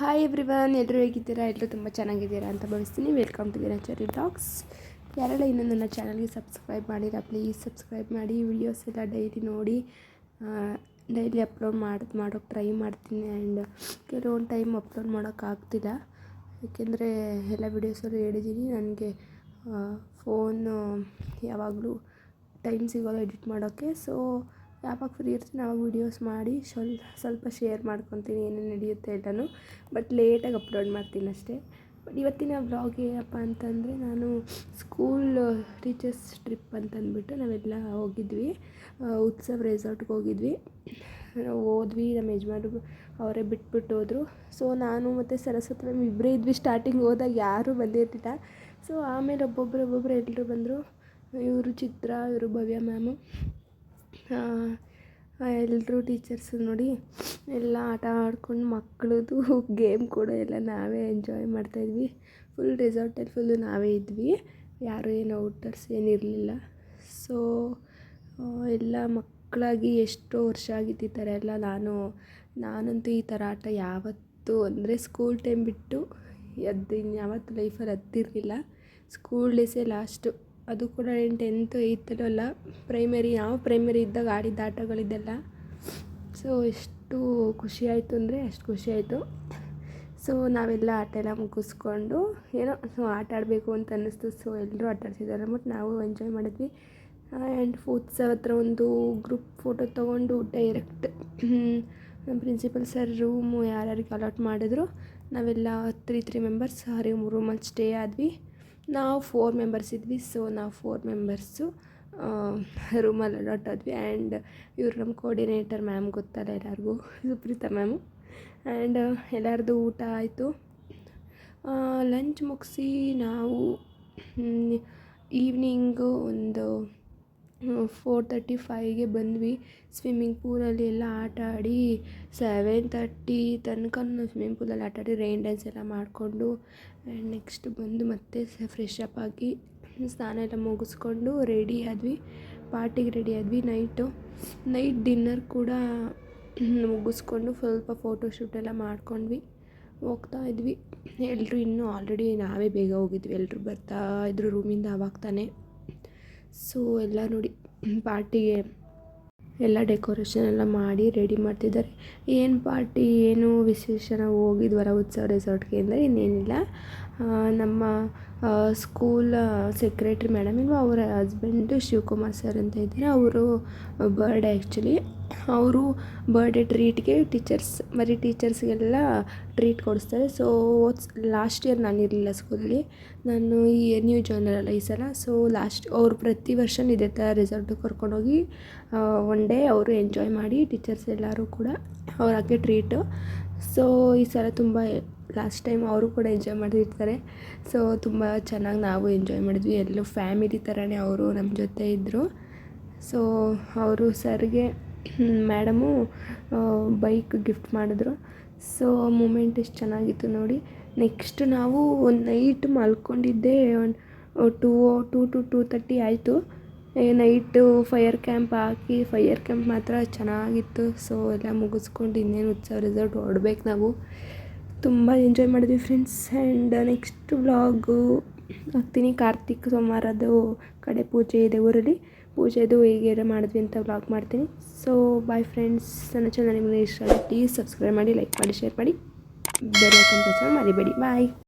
Hi everyone, ಎಲ್ಲರೂ ಹೇಗಿದ್ದೀರಾ? ಎಲ್ಲರೂ ತುಂಬ ಚೆನ್ನಾಗಿದ್ದೀರಾ ಅಂತ ಭಾವಿಸ್ತೀನಿ. ವೆಲ್ಕಮ್ ಟು ದಿನಚರಿ ಟಾಕ್ಸ್. ಯಾರೆಲ್ಲ ಇನ್ನೂ ನನ್ನ ಚಾನಲ್ಗೆ ಸಬ್ಸ್ಕ್ರೈಬ್ ಮಾಡಿಲ್ಲ, ಪ್ಲೀಸ್ ಸಬ್ಸ್ಕ್ರೈಬ್ ಮಾಡಿ. ವೀಡಿಯೋಸ್ ಎಲ್ಲ ಡೈಲಿ ನೋಡಿ, ಡೈಲಿ ಅಪ್ಲೋಡ್ ಮಾಡೋಕ್ಕೆ ಟ್ರೈ ಮಾಡ್ತೀನಿ. ಆ್ಯಂಡ್ ಕೆಲವೊಂದು ಟೈಮ್ ಅಪ್ಲೋಡ್ ಮಾಡೋಕ್ಕಾಗ್ತಿಲ್ಲ, ಏಕೆಂದರೆ ಎಲ್ಲ ವೀಡಿಯೋಸಲ್ಲೂ ಹೇಳಿದ್ದೀನಿ, ನನಗೆ ಫೋನು ಯಾವಾಗಲೂ ಟೈಮ್ ಸಿಗೋಲ್ಲ ಎಡಿಟ್ ಮಾಡೋಕ್ಕೆ. ಸೊ ಯಾವಾಗ ಫ್ರೀ ಇರ್ತೀನಿ ಆವಾಗ ವೀಡಿಯೋಸ್ ಮಾಡಿ ಸ್ವಲ್ಪ ಶೇರ್ ಮಾಡ್ಕೊತೀನಿ, ಏನೇನು ನಡೆಯುತ್ತೆ ಎಲ್ಲನೂ. ಬಟ್ ಲೇಟಾಗಿ ಅಪ್ಲೋಡ್ ಮಾಡ್ತೀನಿ ಅಷ್ಟೇ. ಬಟ್ ಇವತ್ತಿನ ವ್ಲಾಗ್ ಏನಪ್ಪ ಅಂತಂದರೆ, ನಾನು ಸ್ಕೂಲ್ ಟೀಚರ್ಸ್ ಟ್ರಿಪ್ ಅಂತಂದ್ಬಿಟ್ಟು ನಾವೆಲ್ಲ ಹೋಗಿದ್ವಿ. ಉತ್ಸವ ರೆಸಾರ್ಟ್ಗೆ ಹೋಗಿದ್ವಿ. ಹೋದ್ವಿ, ನಮ್ಮ ಯಜಮಾನ್ರು ಅವರೇ ಬಿಟ್ಬಿಟ್ಟು ಹೋದರು. ಸೊ ನಾನು ಮತ್ತು ಸರಸ್ವತಿ ಮ್ಯಾಮ್ ಇಬ್ಬರೇ ಇದ್ವಿ. ಸ್ಟಾರ್ಟಿಂಗ್ ಹೋದಾಗ ಯಾರೂ ಬಂದಿರಲಿಲ್ಲ. ಸೊ ಆಮೇಲೆ ಒಬ್ಬೊಬ್ಬರು ಎಲ್ಲರೂ ಬಂದರು. ಇವರು ಚಿತ್ರ, ಇವರು ಭವ್ಯ ಮ್ಯಾಮು, ಎಲ್ಲರೂ ಟೀಚರ್ಸು ನೋಡಿ ಎಲ್ಲ ಆಟ ಆಡ್ಕೊಂಡು ಮಕ್ಕಳದು ಗೇಮ್ ಕೂಡ ಎಲ್ಲ ನಾವೇ ಎಂಜಾಯ್ ಮಾಡ್ತಾಯಿದ್ವಿ. ಫುಲ್ ರೆಸಾರ್ಟಲ್ಲಿ ಫುಲ್ಲು ನಾವೇ ಇದ್ವಿ, ಯಾರೂ ಏನು ಔಟರ್ಸ್ ಏನಿರಲಿಲ್ಲ. ಸೊ ಎಲ್ಲ ಮಕ್ಕಳಾಗಿ ಎಷ್ಟೋ ವರ್ಷ ಆಗಿತ್ತು ಈ ಥರ ಎಲ್ಲ. ನಾನಂತೂ ಈ ಥರ ಆಟ ಯಾವತ್ತೂ, ಅಂದರೆ ಸ್ಕೂಲ್ ಟೈಮ್ ಬಿಟ್ಟು ಇನ್ಯಾವತ್ತೂ ಲೈಫಲ್ಲಿ ಹತ್ತಿರಲಿಲ್ಲ. ಸ್ಕೂಲ್ ಡೇಸೇ ಲಾಸ್ಟು, ಅದು ಕೂಡ 10th 8th ಅಲ್ಲ, ನಾವು ಪ್ರೈಮರಿ ಇದ್ದಾಗ ಆಡಿದ್ದ ಆಟಗಳಿದ್ದೆಲ್ಲ. ಸೊ ಎಷ್ಟು ಖುಷಿ ಆಯಿತು ಅಂದರೆ ಅಷ್ಟು ಖುಷಿ ಆಯಿತು. ಸೊ ನಾವೆಲ್ಲ ಆಟ ಎಲ್ಲ ಮುಗಿಸ್ಕೊಂಡು ಏನೋ ಆಟ ಆಡಬೇಕು ಅಂತ ಅನ್ನಿಸ್ತು. ಸೊ ಎಲ್ಲರೂ ಆಟ ಆಡ್ತಿದ್ದಾರೆ ಬಟ್ ನಾವು ಎಂಜಾಯ್ ಮಾಡಿದ್ವಿ. ಆ್ಯಂಡ್ ಉತ್ಸವ ಹತ್ರ ಒಂದು ಗ್ರೂಪ್ ಫೋಟೋ ತೊಗೊಂಡು ಡೈರೆಕ್ಟ್ ನಮ್ಮ ಪ್ರಿನ್ಸಿಪಲ್ ಸರ್ ರೂಮು ಯಾರ್ಯಾರಿಗೆ ಅಲಾಟ್ ಮಾಡಿದ್ರು. ನಾವೆಲ್ಲ 3 ಮೆಂಬರ್ಸ್ ರೂಮಲ್ಲಿ ಸ್ಟೇ ಆದ್ವಿ. ನಾವು 4 ಮೆಂಬರ್ಸ್ ಇದ್ವಿ. ಸೊ ನಾವು 4 ಮೆಂಬರ್ಸು ರೂಮಲ್ಲಿ ಅಲಾಟ್ ಆದ್ವಿ. ಆ್ಯಂಡ್ ಇವರು ನಮ್ಮ ಕೋರ್ಡಿನೇಟರ್ ಮ್ಯಾಮ್, ಗೊತ್ತಲ್ಲ ಎಲ್ಲರಿಗೂ, ಸುಪ್ರೀತಾ ಮ್ಯಾಮು. ಆ್ಯಂಡ್ ಎಲ್ಲರದ್ದು ಊಟ ಆಯಿತು. ಲಂಚ್ ಮುಗಿಸಿ ನಾವು ಈವ್ನಿಂಗು ಒಂದು 4:35ಗೆ ಬಂದ್ವಿ. ಸ್ವಿಮ್ಮಿಂಗ್ ಪೂಲಲ್ಲಿ ಎಲ್ಲ ಆಟ ಆಡಿ 7:30 ತನಕ ಸ್ವಿಮ್ಮಿಂಗ್ ಪೂಲಲ್ಲಿ ಆಟ ಆಡಿ ರೈನ್ ಡ್ಯಾನ್ಸ್ ಎಲ್ಲ ಮಾಡಿಕೊಂಡು, ಆ್ಯಂಡ್ ನೆಕ್ಸ್ಟ್ ಬಂದು ಮತ್ತೆ ಫ್ರೆಶ್ ಅಪ್ ಆಗಿ ಸ್ನಾನ ಎಲ್ಲ ಮುಗಿಸ್ಕೊಂಡು ರೆಡಿ ಆದ್ವಿ, ಪಾರ್ಟಿಗೆ ರೆಡಿ ಆದ್ವಿ. ನೈಟ್ ಡಿನ್ನರ್ ಕೂಡ ಮುಗಿಸ್ಕೊಂಡು ಸ್ವಲ್ಪ ಫೋಟೋಶೂಟ್ ಎಲ್ಲ ಮಾಡ್ಕೊಂಡ್ವಿ. ಹೋಗ್ತಾ ಇದ್ವಿ ಎಲ್ಲರೂ. ಇನ್ನೂ ಆಲ್ರೆಡಿ ನಾವೇ ಬೇಗ ಹೋಗಿದ್ವಿ, ಎಲ್ಲರೂ ಬರ್ತಾಯಿದ್ರು ರೂಮಿಂದ ಆವಾಗ ತಾನೇ. ಸೊ ಎಲ್ಲ ನೋಡಿ ಪಾರ್ಟಿಗೆ ಎಲ್ಲ ಡೆಕೋರೇಷನ್ ಎಲ್ಲ ಮಾಡಿ ರೆಡಿ ಮಾಡ್ತಿದ್ದಾರೆ. ಏನು ಪಾರ್ಟಿ, ಏನು ವಿಶೇಷ, ನಾವು ಹೋಗಿದ್ವಲ್ಲ ಉತ್ಸವ ರೆಸಾರ್ಟ್ಗೆ ಅಂದರೆ ಇನ್ನೇನಿಲ್ಲ, ನಮ್ಮ ಸ್ಕೂಲ್ ಸೆಕ್ರೆಟ್ರಿ ಮೇಡಮ್ ಇಲ್ವ, ಅವರ ಹಸ್ಬೆಂಡು ಶಿವಕುಮಾರ್ ಸರ್ ಅಂತ ಇದ್ದಾರೆ, ಅವರು ಬರ್ಡೇ ಆ್ಯಕ್ಚುಲಿ. ಅವರು ಬರ್ಡೇ ಟ್ರೀಟ್ಗೆ ಟೀಚರ್ಸ್ಗೆಲ್ಲ ಟ್ರೀಟ್ ಕೊಡಿಸ್ತಾರೆ. ಸೊ ಲಾಸ್ಟ್ ಇಯರ್ ನಾನು ಇರಲಿಲ್ಲ ಸ್ಕೂಲಲ್ಲಿ, ನಾನು ಈ ನ್ಯೂ ಜಾಯ್ನರ್ ಅಲ್ಲ ಈ ಸಲ. ಸೊ ಅವ್ರು ಪ್ರತಿ ವರ್ಷ ಇದೇ ಥರ ರೆಸಾರ್ಟಿಗೆ ಕರ್ಕೊಂಡೋಗಿ ಒನ್ ಡೇ ಅವರು ಎಂಜಾಯ್ ಮಾಡಿ, ಟೀಚರ್ಸ್ ಎಲ್ಲರೂ ಕೂಡ ಅವ್ರಿಗೆ ಟ್ರೀಟು. ಸೊ ಈ ಸಲ ತುಂಬ ಲಾಸ್ಟ್ ಟೈಮ್ ಅವರು ಕೂಡ ಎಂಜಾಯ್ ಮಾಡಿರ್ತಾರೆ. ಸೊ ತುಂಬ ಚೆನ್ನಾಗಿ ನಾವು ಎಂಜಾಯ್ ಮಾಡಿದ್ವಿ. ಎಲ್ಲೂ ಫ್ಯಾಮಿಲಿ ಥರನೇ ಅವರು ನಮ್ಮ ಜೊತೆ ಇದ್ದರು. ಸೊ ಅವರು ಸರ್ಗೆ ಮೇಡಮು ಬೈಕ್ ಗಿಫ್ಟ್ ಮಾಡಿದ್ರು. ಸೊ ಮೂಮೆಂಟ್ ಎಷ್ಟು ಚೆನ್ನಾಗಿತ್ತು ನೋಡಿ. ನೆಕ್ಸ್ಟ್ ನಾವು ಒಂದು ನೈಟ್ ಮಲ್ಕೊಂಡಿದ್ದೆ 2 to 2:30 ಆಯಿತು. ನೈಟು ಫೈರ್ ಕ್ಯಾಂಪ್ ಹಾಕಿ, ಫೈರ್ ಕ್ಯಾಂಪ್ ಮಾತ್ರ ಚೆನ್ನಾಗಿತ್ತು. ಸೊ ಎಲ್ಲ ಮುಗಿಸ್ಕೊಂಡು ಇನ್ನೇನು ಉತ್ಸವ ರೆಸಾರ್ಟ್ ಹೊರಡ್ಬೇಕು ನಾವು. ತುಂಬ ಎಂಜಾಯ್ ಮಾಡಿದ್ವಿ ಫ್ರೆಂಡ್ಸ್. ಆ್ಯಂಡ್ ನೆಕ್ಸ್ಟ್ ವ್ಲಾಗು ಹಾಕ್ತೀನಿ. ಕಾರ್ತಿಕ್ ಸೋಮವಾರದ್ದು ಕಡೆ ಪೂಜೆ ಇದೆ ಊರಲ್ಲಿ, ಪೂಜೆದು ಹೇಗೆ ಮಾಡಿದ್ವಿ ಅಂತ ವ್ಲಾಗ್ ಮಾಡ್ತೀನಿ. So bye friends. ನನ್ನ ಚಾನಲ್ ನಿಮಗೆ ಇಷ್ಟ ಆದರೆ ಪ್ಲೀಸ್ ಸಬ್ಸ್ಕ್ರೈಬ್ ಮಾಡಿ, ಲೈಕ್ ಮಾಡಿ, ಶೇರ್ ಮಾಡಿ, ಬೆಲ್ ಐಕಾನ್ ಪ್ರೆಸ್ ಮಾಡಿ ಮರಿಬೇಡಿ. ಬಾಯ್.